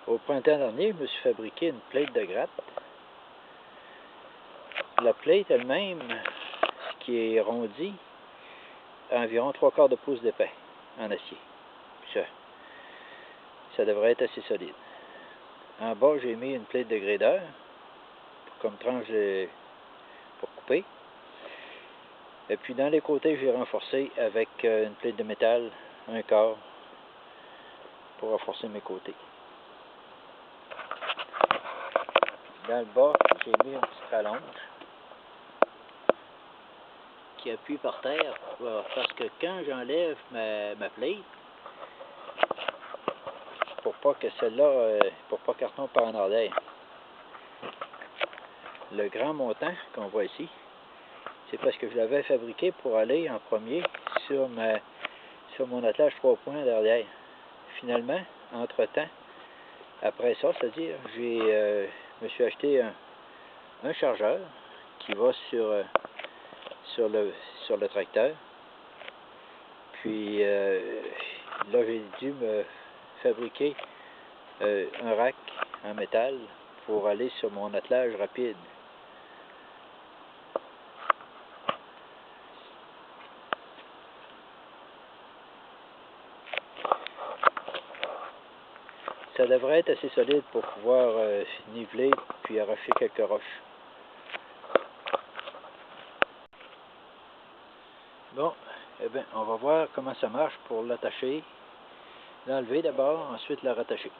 Au printemps dernier, je me suis fabriqué une plaite de gratte. La plaite elle-même, ce qui est arrondi, a environ 3/4 de pouce d'épais en acier. Ça devrait être assez solide. En bas, j'ai mis une plaite de gradeur comme tranche pour couper. Et puis dans les côtés, j'ai renforcé avec une plaite de métal, un quart, pour renforcer mes côtés. Dans le bas, j'ai mis une petite rallonge qui appuie par terre parce que quand j'enlève ma plate, pour pas que celle-là, pour pas qu'elle retombe par en arrière. Le grand montant qu'on voit ici, c'est parce que je l'avais fabriqué pour aller en premier sur mon attelage 3 points derrière. Finalement, entre-temps, après ça, c'est-à-dire, je me suis acheté un chargeur qui va sur le tracteur. Puis là, j'ai dû me fabriquer un rack en métal pour aller sur mon attelage rapide. Ça devrait être assez solide pour pouvoir niveler puis arracher quelques roches. Bon, eh bien, on va voir comment ça marche pour l'attacher. L'enlever d'abord, ensuite la rattacher.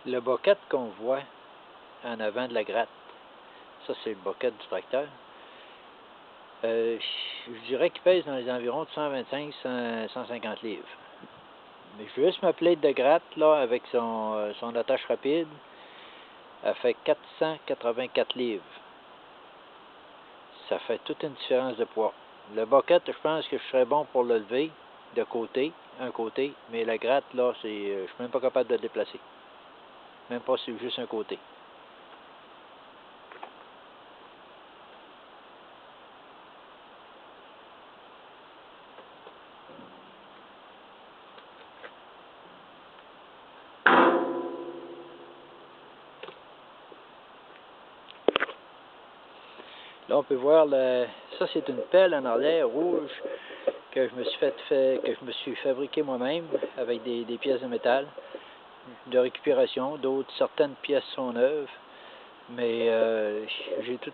Le boquette qu'on voit en avant de la gratte, ça c'est le boquette du tracteur. Je dirais qu'il pèse dans les environs de 125-150 livres. Mais juste ma plaite de gratte, là, avec son attache rapide, elle fait 484 livres. Ça fait toute une différence de poids. Le boquette, je pense que je serais bon pour le lever de côté, un côté, mais la gratte, là, je suis même pas capable de le déplacer. Même pas sur juste un côté. Là, on peut voir, ça c'est une pelle en arrière rouge que je me suis que je me suis fabriqué moi-même avec des pièces de métal de récupération. D'autres, certaines pièces sont neuves, mais j'ai tout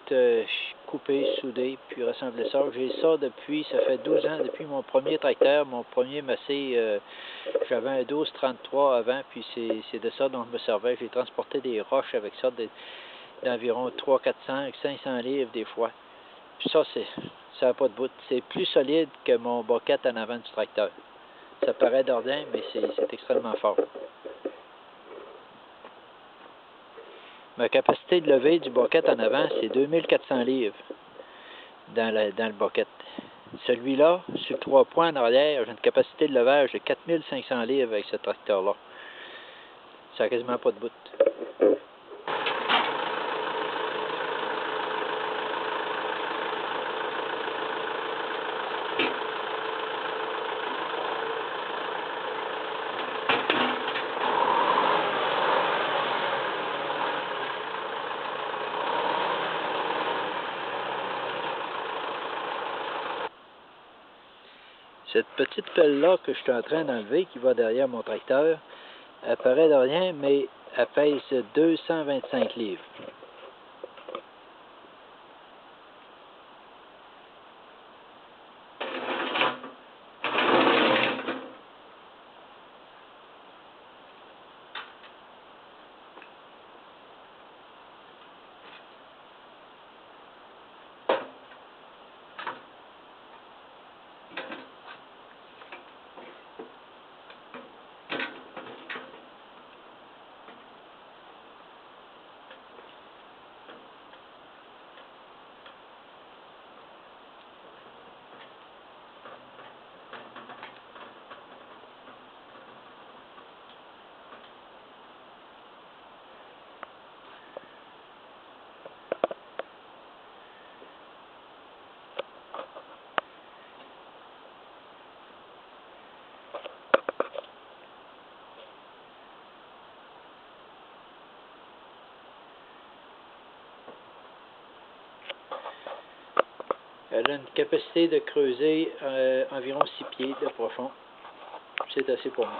coupé, soudé, puis rassemblé ça. J'ai ça depuis, ça fait 12 ans, depuis mon premier tracteur, mon premier Massey. J'avais un 1233 avant, puis c'est de ça dont je me servais. J'ai transporté des roches avec ça, d'environ 300, 400, 500 livres des fois. Puis ça, ça n'a pas de bout. C'est plus solide que mon boquette en avant du tracteur. Ça paraît d'ordin, mais c'est extrêmement fort. Ma capacité de levée du boquette en avant, c'est 2400 livres dans le boquette. Celui-là, sur 3 points en arrière, j'ai une capacité de levage de 4500 livres avec ce tracteur-là. Ça n'a quasiment pas de bout. Cette petite pelle-là que je suis en train d'enlever, qui va derrière mon tracteur, elle paraît de rien, mais elle pèse 225 livres. Elle a une capacité de creuser environ 6 pieds de profond. C'est assez pour moi.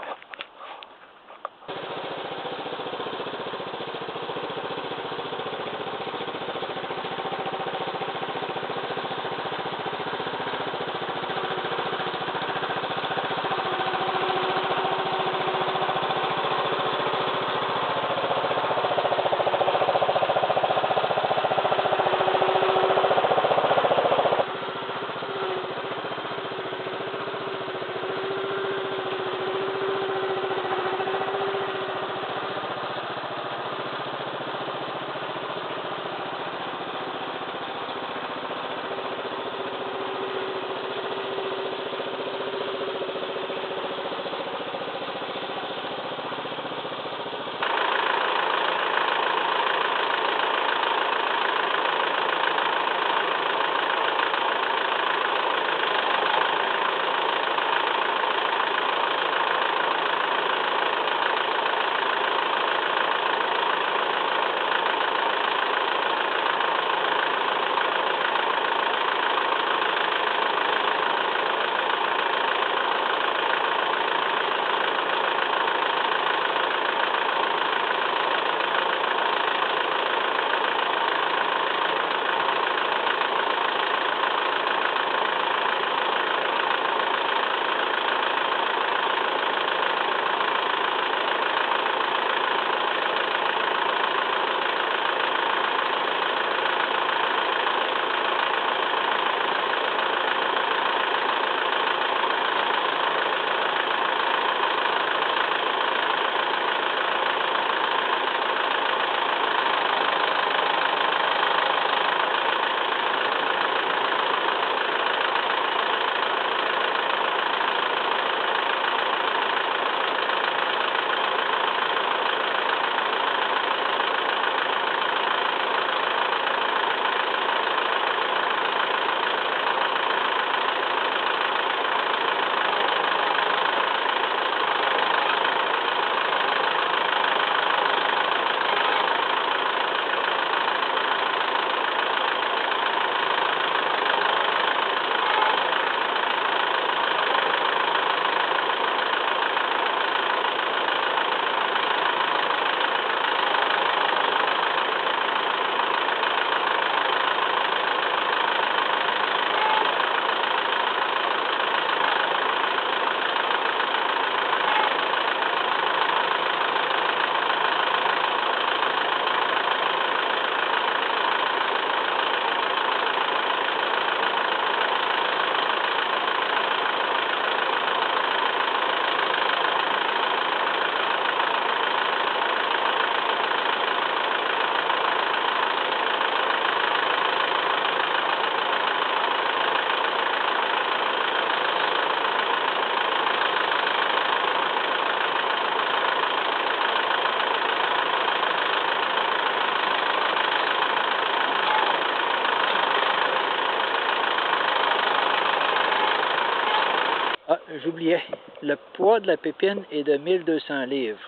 j'oubliais, le poids de la pépine est de 1200 livres.